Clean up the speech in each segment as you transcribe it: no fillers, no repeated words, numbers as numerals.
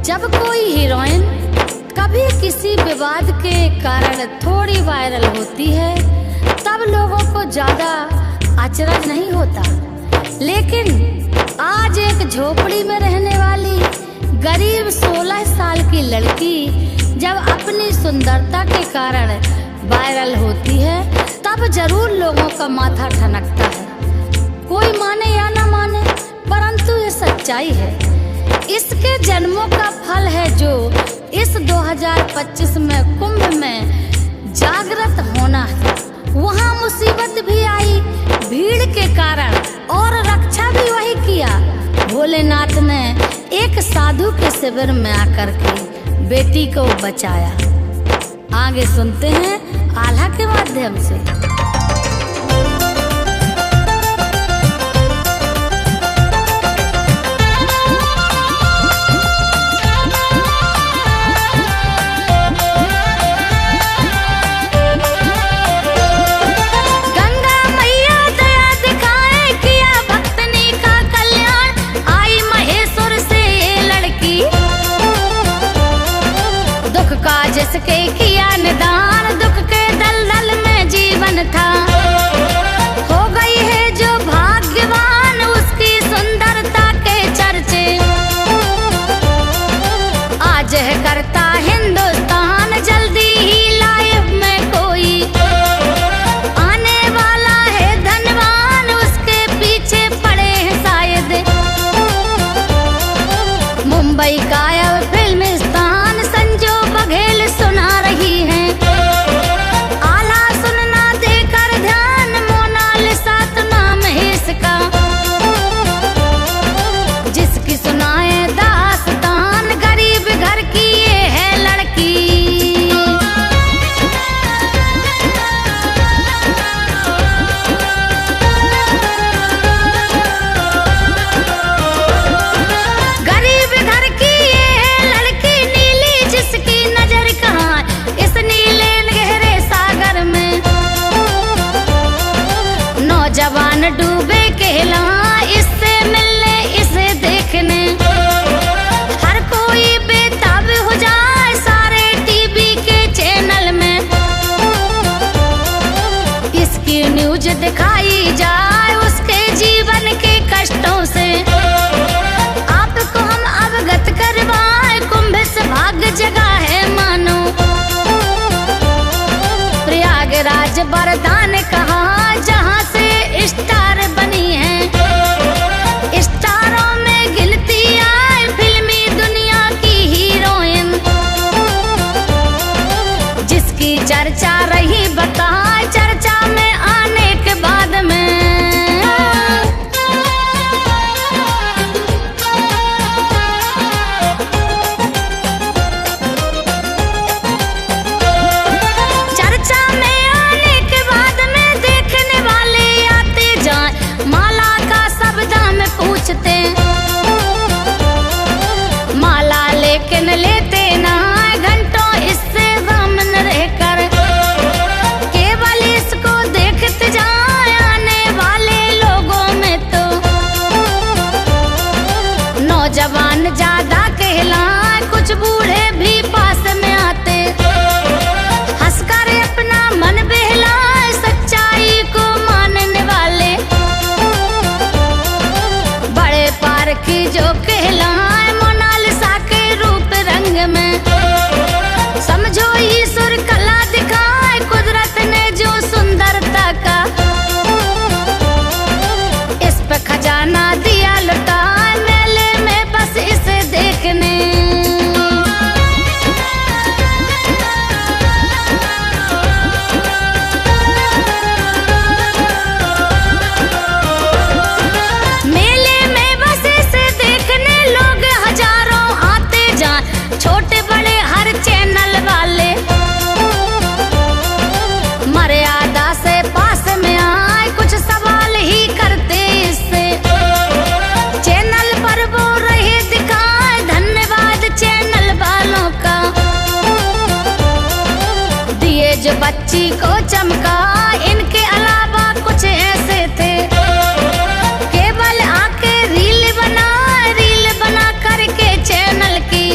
जब कोई हीरोइन कभी किसी विवाद के कारण थोड़ी वायरल होती है तब लोगों को ज्यादा अचरज नहीं होता, लेकिन आज एक झोपड़ी में रहने वाली गरीब 16 साल की लड़की जब अपनी सुंदरता के कारण वायरल होती है तब जरूर लोगों का माथा ठनकता है। कोई माने या ना माने, परंतु ये सच्चाई है। इसके जन्मों का फल है जो इस 2025 में कुंभ में जागृत होना है। वहाँ मुसीबत भी आई भीड़ के कारण और रक्षा भी वही किया। भोलेनाथ ने एक साधु के शिविर में आकर के बेटी को बचाया। आगे सुनते हैं आल्हा के माध्यम से। जिसके किया निदान दुख के दलदल में जीवन था, हो गई है जो भाग्यवान उसकी सुंदरता के चर्चे। आज है करता हिंदुस्तान जल्दी ही लाइफ में कोई आने वाला है धनवान, उसके पीछे पड़े हैं शायद मुंबई का फिल्म स्थान संजो बघेल सुना रही है। आला सुनना देकर ध्यान मोनालिसा तो नाम है इसका, जिसकी सुनाए दास्तान गरीब घर की ये है लड़की। गरीब घर की ये है लड़की नीली जिसकी नजर कहाँ इस नीले गहरे सागर में। नौजवान डूबे कहला इससे मिलने इसे देखने, हर कोई बेताब हो जाए सारे टीवी के चैनल में। इसकी न्यूज दिखाई जाए उसके जीवन के कष्टों से, आपको हम अवगत करवाए कुंभ से भाग्य जगह है मानो। प्रयागराज वरदान कहा जहाँ से स्टार बनी है, स्टारों में गिनती आए फिल्मी दुनिया की हीरोइन, जिसकी चर्चा रही बता चर्चा में आने के बाद में। चर्चा में आने के बाद में देखने वाले आते जाए माला का सब दाम पूछते, माला लेकिन लेते ना घंटों इससे वामन रहकर, केवल इसको देखते जाए आने वाले लोगों में तो नौजवान ज्यादा कहलाए कुछ बूढ़े भी पास में आते, हंसकर अपना मन बहलाए सच्चाई को मानने वाले। बड़े पार की जो कहलाए मोनालिसा के रूप रंग में, समझो ईश्वर कला दिखाए कुदरत ने जो सुंदरता का, इस पे खजाना दिया लुटाए मेले में बस इसे देखने। मेले में बस इसे देखने लोग हजारों आते जाए छोटे बड़े हर चैनल वाले, मर्यादा से पास में आए कुछ सवाल ही करते इससे, चैनल पर वो रहे दिखाए धन्यवाद चैनल वालों का, दिए जो बच्ची को चमका इनके अलावा कुछ ऐसे थे, केवल आके रील बना करके चैनल की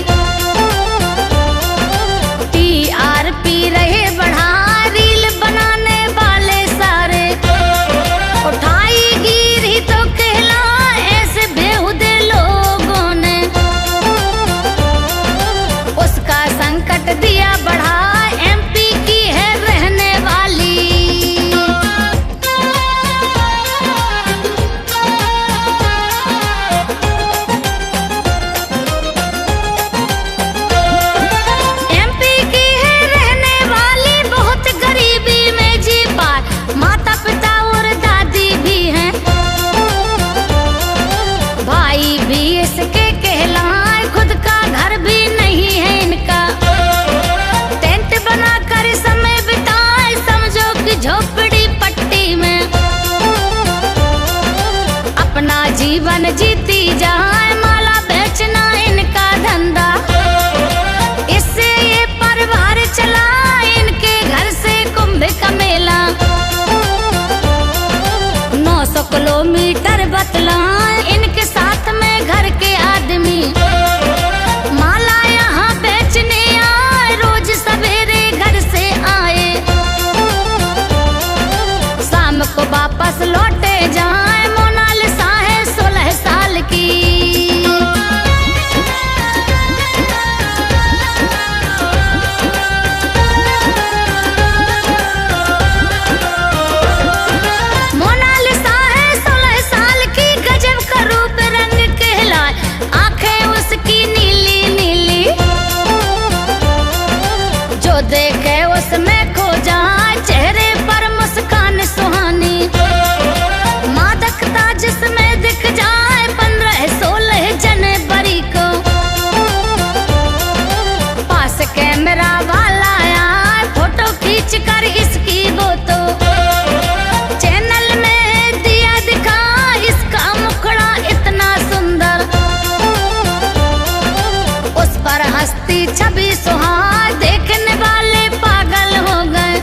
छवि सुहाग देखने वाले पागल हो गए।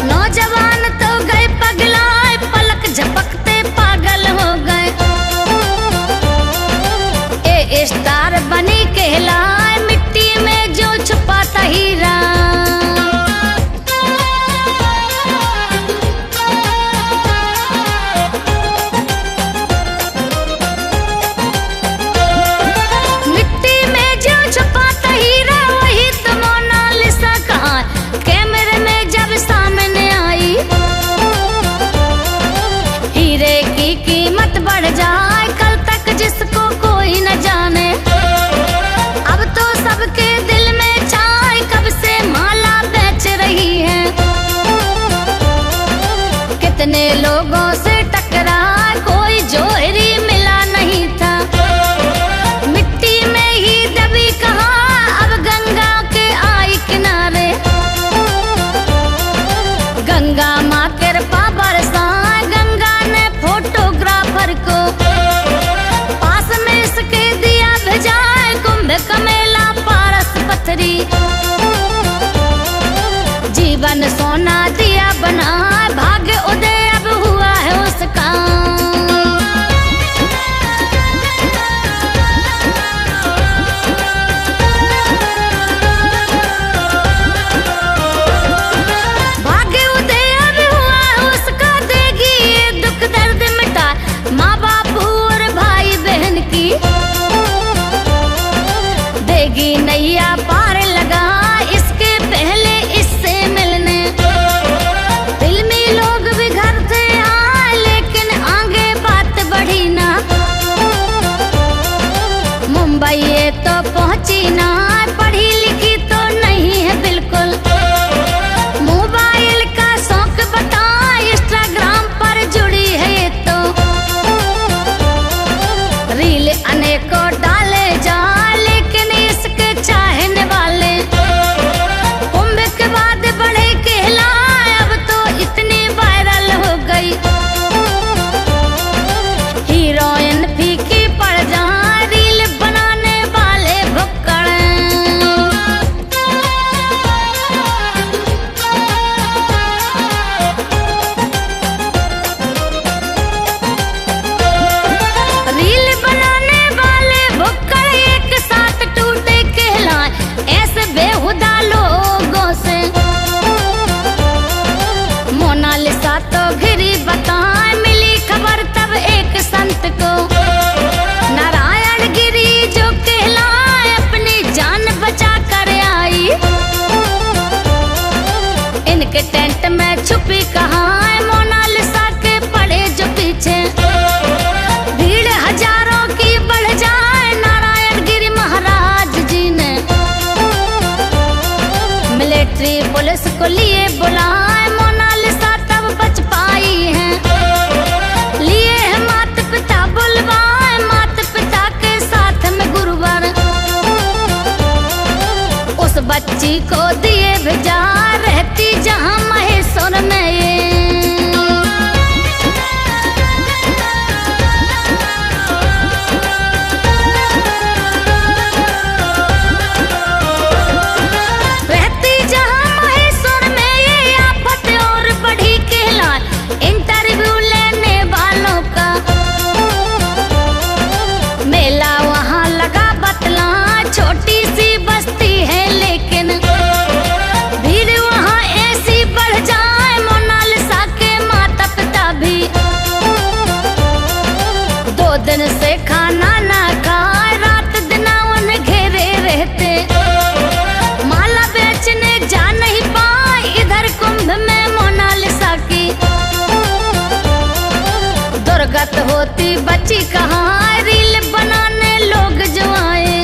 नौजवान तो गए पगलाए, पलक झपकते पागल हो गए। ए स्टार बनी कहलाए, मिट्टी में जो छुपाता हीरा। मिट्टी में जो छुपाता हीरा, वही तो मोनालिसा कहा कैमरे में जब सामने आई। हीरे की कीमत बढ़ जाए, कल तक जिसको कोई न जाने। अब तो सबके दिल में छाए, कब से माला बेच रही है। कितने लोगों से टकरा, कोई जोहरी मिला नहीं था। मिट्टी में ही दबी कहा, अब गंगा के आई किनारे। गंगा माँ कृपा बरसाए, गंगा ने फोटोग्राफर को पास में इसके दिया भेजाए। कुंभ का मेला पारस पथरी, जीवन सोना दिया बना, भाग्य उदय अब हुआ है उसका। भाग्य उदय अब हुआ है उसका, देगी ये दुख दर्द मिटा माँ बाप और भाई बहन की। देगी नैया पार लगा, इसके पहले इससे मिलने। फिल्मी लोग भी घर से आए, लेकिन आगे बात बढ़ी ना। मुंबई ये तो पहुंची ना, पढ़ी लिखी तो नहीं है बिल्कुल। मोबाइल का शौक बता, इंस्टाग्राम पर जुड़ी है ये तो। रील अनेकों डाले जा, लेकिन इसके चाहने वाले कुंभ के बाद बड़े कहलाए, अब तो इतनी वायरल हो गई। हीरोइन फीकी पड़ जा, रील बनाने वाले भुक्कड़। रील बनाने वाले भुक्कड़ एक साथ टूटे कहलाए, ऐसे बेहुदा लोगों से। मोनालिसा तो घिरी बताए, मिली खबर तब एक संत को। नारायण गिरी जो कहलाए, अपनी जान बचा कर आई। इनके टेंट में छुपी कहाँ, मोनालिसा के पड़े जो पीछे। भीड़ हजारों की बढ़ जाए, नारायण गिरी महाराज जी ने मिलिट्री पुलिस को लिए बुलाए। मोनालिसा तब बच पाई है, लिए है माता पिता बुलवाए, माता पिता के साथ में गुरुवर। उस बच्ची को दिए भेजा, रहती जहाँ महेश्वर में ये। रहती जहाँ महेश्वर में ये, आफत और बढ़ी कहलाए, इंटरव्यू लेने वालों का। मेला वहाँ लगा बतला, छोटी सी बस्ती है लेकिन। भीड़ वहाँ ऐसी बढ़ जाए, मोनालिसा के माता पिता भी 2 दिन से खाना ना खाए, रात दिन उन्हें घेरे रहते। माला बेचने जा नहीं पाए, इधर कुंभ में मोनालिसा की दुर्गत होती बची कहाँ। रील बनाने लोग जो आए,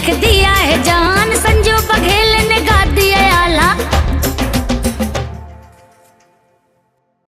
देख दी